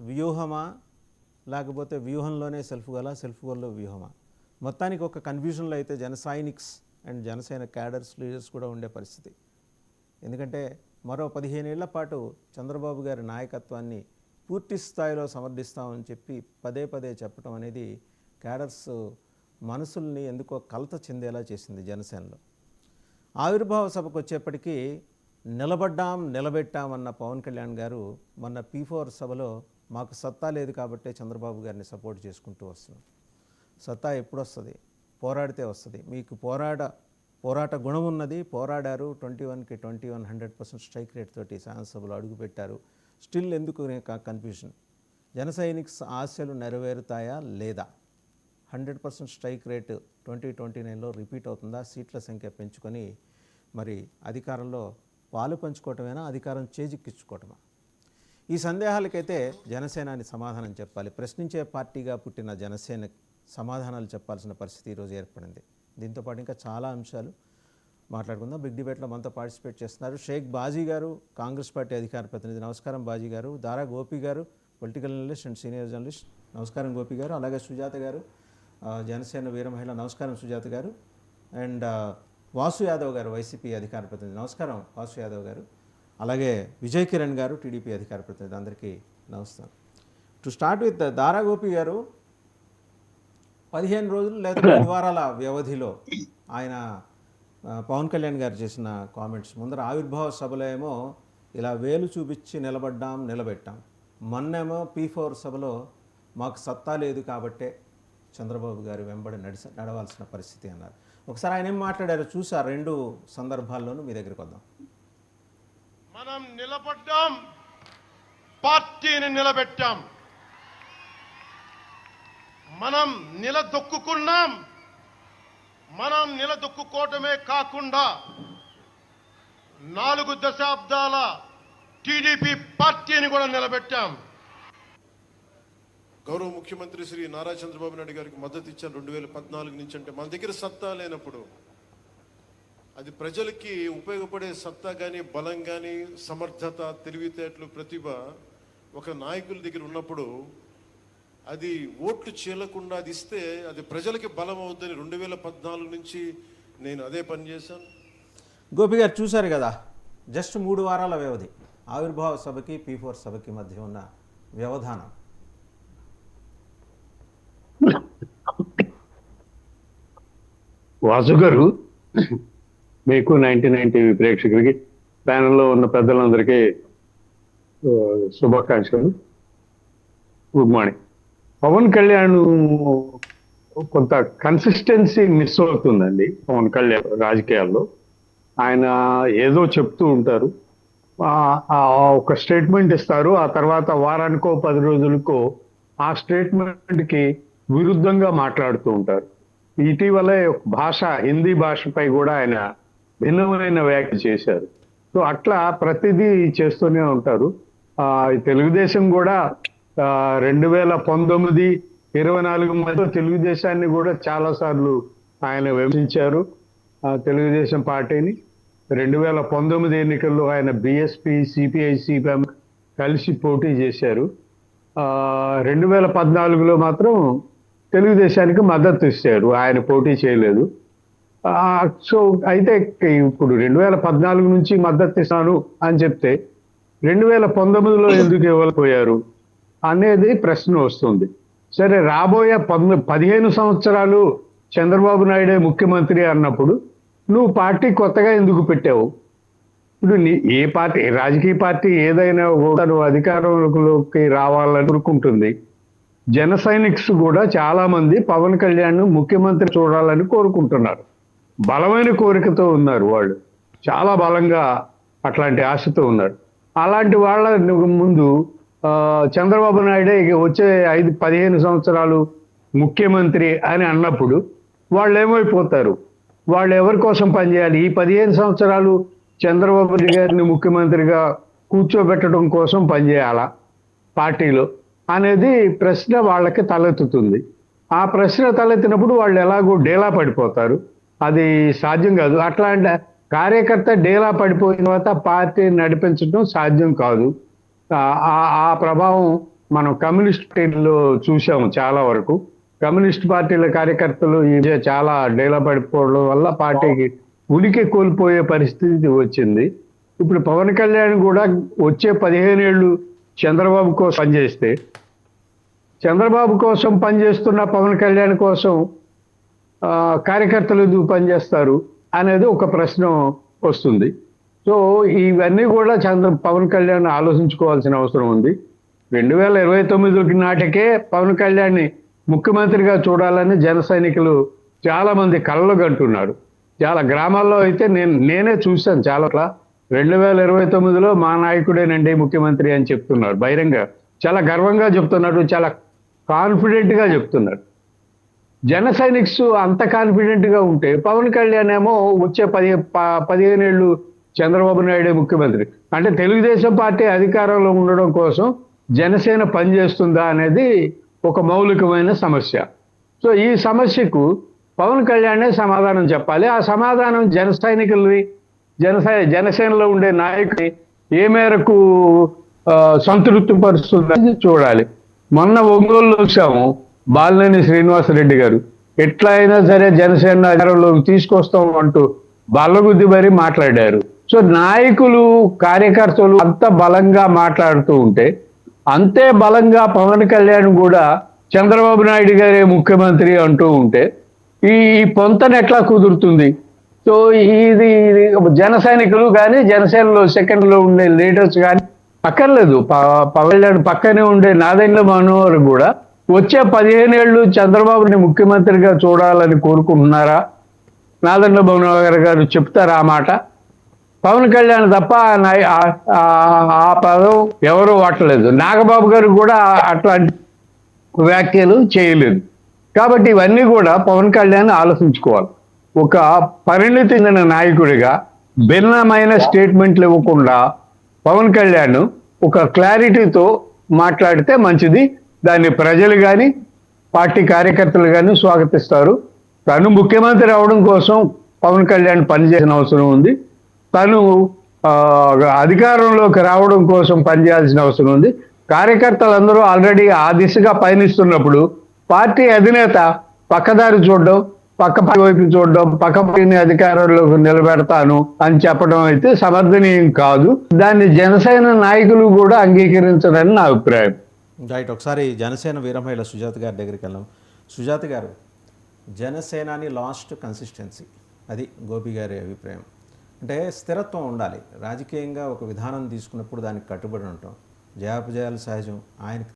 వ్యూహమా లేకపోతే వ్యూహంలోనే సెల్ఫ్ గోలా, సెల్ఫ్ గోల్లో వ్యూహమా? మొత్తానికి ఒక కన్ఫ్యూజన్లో అయితే జన sciences and Janasena cadres leaders కూడా ఉండే పరిస్థితి. ఎందుకంటే మరో 15 ఏళ్ల పాటు చంద్రబాబు గారి నాయకత్వాన్ని పూర్తి స్థాయిలో సమర్థిస్తామని చెప్పి పదే పదే చెప్పడం అనేది క్యాడర్స్ మనసుల్ని ఎందుకో కలత చెందేలా చేసింది జనసేనలో. ఆవిర్భావ సభకు వచ్చేప్పటికీ నిలబెట్టామన్న పవన్ కళ్యాణ్ గారు మొన్న P4 సభలో మాకు సత్తా లేదు కాబట్టే చంద్రబాబు గారిని సపోర్ట్ చేసుకుంటూ వస్తున్నాం. సత్తా ఎప్పుడు వస్తుంది? పోరాడితే వస్తుంది. మీకు పోరాట గుణం ఉన్నది, పోరాడారు. 21కి 21 100% స్ట్రైక్ రేట్ తోటి శాసనసభలో అడుగుపెట్టారు. స్టిల్ ఎందుకు కన్ఫ్యూజన్? జన సైనిక్స్ ఆశలు నెరవేరుతాయా లేదా? 100% స్ట్రైక్ రేట్ 2029లో రిపీట్ అవుతుందా? సీట్ల సంఖ్య పెంచుకొని మరి అధికారంలో పాలు పంచుకోవటమేనా, అధికారం చేజిక్కించుకోవటమా? ఈ సందేహాలకైతే జనసేనాని సమాధానం చెప్పాలి. ప్రశ్నించే పార్టీగా పుట్టిన జనసేన సమాధానాలు చెప్పాల్సిన పరిస్థితి ఈరోజు ఏర్పడింది. దీంతోపాటు ఇంకా చాలా అంశాలు మాట్లాడుకుందాం. బిగ్ డిబేట్లో మనతో పార్టిసిపేట్ చేస్తున్నారు షేక్ బాజీ గారు, కాంగ్రెస్ పార్టీ అధికార ప్రతినిధి. నమస్కారం బాజీ గారు. దారా గోపి గారు, political analyst and senior journalist. నమస్కారం గోపి గారు. అలాగే సుజాత గారు, జనసేన వీర మహిళ. నమస్కారం సుజాత గారు. అండ్ వాసు యాదవ్ గారు, వైసీపీ అధికార ప్రతినిధి. నమస్కారం వాసు యాదవ్ గారు. అలాగే విజయ్ కిరణ్ గారు, టీడీపీ అధికార ప్రతినిధి. అందరికీ నమస్కారం. టు స్టార్ట్ విత్ దారా గోపి గారు, 15 రోజులు లేదా 10 వారాల వ్యవధిలో ఆయన పవన్ కళ్యాణ్ గారు చేసిన కామెంట్స్ ముందర ఆవిర్భావ సభలో ఏమో ఇలా వేలు చూపించి నిలబెట్టాం. మొన్నేమో P4 సభలో మాకు సత్తా లేదు కాబట్టే చంద్రబాబు గారు వెంబడి నడవాల్సిన పరిస్థితి అన్నారు. ఒకసారి ఆయన ఏం మాట్లాడారో చూసి ఆ రెండు సందర్భాల్లోనూ మీ దగ్గరికి వద్దాం. మనం నిలబడ్డాం, పార్టీని నిలబెట్టాం. మనం నిలదొక్కుకున్నాం. మనం నిలదొక్కుకోవటమే కాకుండా 4 దశాబ్దాల టీడీపీ పార్టీని కూడా నిలబెట్టాం. గౌరవ ముఖ్యమంత్రి శ్రీ నారా చంద్రబాబు నాయుడు గారికి మద్దతు ఇచ్చాను 2014 నుంచి. అంటే మన దగ్గర సత్తా లేనప్పుడు అది ప్రజలకి ఉపయోగపడే సత్తా కానీ, బలం కానీ, సమర్థత, తెలివితేటలు, ప్రతిభ ఒక నాయకుల దగ్గర ఉన్నప్పుడు అది ఓట్లు చీలకుండా అది ఇస్తే అది ప్రజలకి బలం అవుద్దని 2014 నుంచి నేను అదే పని చేశాను. గోపి గారు చూశారు కదా, జస్ట్ 3 వారాల వ్యవధి ఆవిర్భావ సభకి P4 సభకి మధ్య ఉన్న వ్యవధానం. వాసు గారు, మీకు 99 టీవీ ప్రేక్షకులకి, ప్యానెల్లో ఉన్న పెద్దలందరికీ శుభాకాంక్షలు. Good morning. పవన్ కళ్యాణ్ కొంత కన్సిస్టెన్సీ మిస్ అవుతుందండి. పవన్ కళ్యాణ్ రాజకీయాల్లో ఆయన ఏదో చెప్తూ ఉంటారు, ఒక స్టేట్మెంట్ ఇస్తారు, ఆ తర్వాత వారానికో 10 రోజులకో ఆ స్టేట్మెంట్కి విరుద్ధంగా మాట్లాడుతూ ఉంటారు. ఇటీవల భాష, హిందీ భాషపై కూడా ఆయన భిన్నమైన వ్యాఖ్య చేశారు. సో అట్లా ప్రతిదీ చేస్తూనే ఉంటారు. తెలుగుదేశం కూడా 2019, 24 మధ్య తెలుగుదేశాన్ని కూడా చాలాసార్లు ఆయన విమర్శించారు. తెలుగుదేశం పార్టీని 2019 ఎన్నికల్లో ఆయన బీఎస్పీ, సిపిఐ, సిపిఎం కలిసి పోటీ చేశారు. 2014లో మాత్రం తెలుగుదేశానికి మద్దతు ఇచ్చారు, ఆయన పోటీ చేయలేదు. సో అయితే ఇప్పుడు 2014 నుంచి మద్దతు ఇస్తాను అని చెప్తే 2019లో ఎందుకు ఇవ్వకపోయారు అనేది ప్రశ్న వస్తుంది. సరే, రాబోయే 15 సంవత్సరాలు చంద్రబాబు నాయుడే ముఖ్యమంత్రి అన్నప్పుడు నువ్వు పార్టీ కొత్తగా ఎందుకు పెట్టావు? ఇప్పుడు ఏ పార్టీ, రాజకీయ పార్టీ ఏదైనా తను అధికారంలోకి రావాలని కోరుకుంటుంది. జన సైనిక్స్ కూడా చాలా మంది పవన్ కళ్యాణ్ ముఖ్యమంత్రి చూడాలని కోరుకుంటున్నారు. బలమైన కోరికతో ఉన్నారు, వాళ్ళు చాలా బలంగా అట్లాంటి ఆశతో ఉన్నారు. అలాంటి వాళ్ళ ముందు చంద్రబాబు నాయుడే వచ్చే 15 సంవత్సరాలు ముఖ్యమంత్రి అని అన్నప్పుడు వాళ్ళు ఏమైపోతారు? వాళ్ళు ఎవరి కోసం పనిచేయాలి? ఈ 15 సంవత్సరాలు చంద్రబాబు గారిని ముఖ్యమంత్రిగా కూర్చోబెట్టడం కోసం పనిచేయాలా పార్టీలో అనేది ప్రశ్న వాళ్ళకి తలెత్తుతుంది. ఆ ప్రశ్న తలెత్తినప్పుడు వాళ్ళు ఎలాగో డేలా పడిపోతారు. అది సాధ్యం కాదు. అట్లాంటి కార్యకర్త డేలా పడిపోయిన తర్వాత పార్టీ నడిపించడం సాధ్యం కాదు. ఆ ప్రభావం మనం కమ్యూనిస్ట్ పార్టీల్లో చూసాము చాలా వరకు. కమ్యూనిస్ట్ పార్టీల కార్యకర్తలు ఈ మధ్య చాలా డేలా పడిపోవడం వల్ల పార్టీకి ఉనికి కోల్పోయే పరిస్థితి వచ్చింది. ఇప్పుడు పవన్ కళ్యాణ్ కూడా వచ్చే 15 ఏళ్ళు చంద్రబాబు కోసం పనిచేస్తే, చంద్రబాబు కోసం పనిచేస్తున్న పవన్ కళ్యాణ్ కోసం కార్యకర్తలు ఎందుకు పనిచేస్తారు అనేది ఒక ప్రశ్న వస్తుంది. సో ఇవన్నీ కూడా పవన్ కళ్యాణ్ ఆలోచించుకోవాల్సిన అవసరం ఉంది. 2029 నాటికే పవన్ కళ్యాణ్ని ముఖ్యమంత్రిగా చూడాలని జన సైనికులు చాలా మంది కలలు కంటున్నారు. చాలా గ్రామాల్లో అయితే నేనే చూశాను. చాలా 2029లో మా నాయకుడేనండి ముఖ్యమంత్రి అని చెప్తున్నారు బహిరంగ. చాలా గర్వంగా చెప్తున్నారు, చాలా కాన్ఫిడెంట్గా చెప్తున్నారు. జన సైనిక్స్ అంత కాన్ఫిడెంట్గా ఉంటే పవన్ కళ్యాణ్ ఏమో వచ్చే 15 ఏళ్ళు చంద్రబాబు నాయుడే ముఖ్యమంత్రి అంటే తెలుగుదేశం పార్టీ అధికారంలో ఉండడం కోసం జనసేన పనిచేస్తుందా అనేది ఒక మౌలికమైన సమస్య. సో ఈ సమస్యకు పవన్ కళ్యాణే సమాధానం చెప్పాలి. ఆ సమాధానం జన సైనికుల్ని జనసేనలో ఉండే నాయకుని ఏ మేరకు సంతృప్తి పరుస్తుందని చూడాలి. మొన్న ఒంగోలులో చూసాము, బాలినేని శ్రీనివాసరెడ్డి గారు ఎట్లా అయినా సరే జనసేన అధికారంలోకి తీసుకొస్తాం అంటూ బల్లగుద్ది మరీ మాట్లాడారు. సో నాయకులు కార్యకర్తలు అంత బలంగా మాట్లాడుతూ ఉంటే అంతే బలంగా పవన్ కళ్యాణ్ కూడా చంద్రబాబు నాయుడు గారే ముఖ్యమంత్రి అంటూ ఉంటే ఈ పొంతన ఎట్లా కుదురుతుంది? సో ఇది జన సైనికులు కానీ జనసేనలో సెకండ్లో ఉండే లీడర్స్ కానీ అక్కర్లేదు. పవన్ కళ్యాణ్ పక్కనే ఉండే నాదెండ్ల మనోహర్ కూడా వచ్చే 15 ఏళ్ళు చంద్రబాబుని ముఖ్యమంత్రిగా చూడాలని కోరుకుంటున్నారా? నాదెండ్ల మనోహర్ గారు చెప్తారా ఆ మాట? పవన్ కళ్యాణ్ తప్ప ఆ పదం ఎవరూ వాడలేదు. నాగబాబు గారు కూడా అట్లాంటి వ్యాఖ్యలు చేయలేదు. కాబట్టి ఇవన్నీ కూడా పవన్ కళ్యాణ్ ఆలోచించుకోవాలి. ఒక పరిణితి చెందిన నాయకుడిగా భిన్నమైన స్టేట్మెంట్లు ఇవ్వకుండా పవన్ కళ్యాణ్ ఒక క్లారిటీతో మాట్లాడితే మంచిది. దాన్ని ప్రజలు కానీ పార్టీ కార్యకర్తలు కానీ స్వాగతిస్తారు. తను ముఖ్యమంత్రి అవడం కోసం పవన్ కళ్యాణ్ పనిచేసిన అవసరం ఉంది. తను అధికారంలోకి రావడం కోసం పనిచేయాల్సిన అవసరం ఉంది. కార్యకర్తలందరూ ఆల్రెడీ ఆ దిశగా పయనిస్తున్నప్పుడు పార్టీ అధినేత పక్కదారి చూడడం, పక్క వైపు చూడడం, పక్క పార్టీని అధికారంలోకి నిలబెడతాను అని చెప్పడం అయితే సమర్థనీయం కాదు. దాన్ని జనసేన నాయకులు కూడా అంగీకరించరని నా అభిప్రాయం. రైట్. ఒకసారి జనసేన వీరమహిళ సుజాత గారి దగ్గరికి వెళ్దాం. సుజాత గారు, జనసేనాని లాస్ట్ కన్సిస్టెన్సీ, అది గోపి గారి అభిప్రాయం. అంటే స్థిరత్వం ఉండాలి. రాజకీయంగా ఒక విధానం తీసుకున్నప్పుడు దానికి కట్టుబడి ఉంటాం. జయాపజయాలు సహజం. ఆయనకి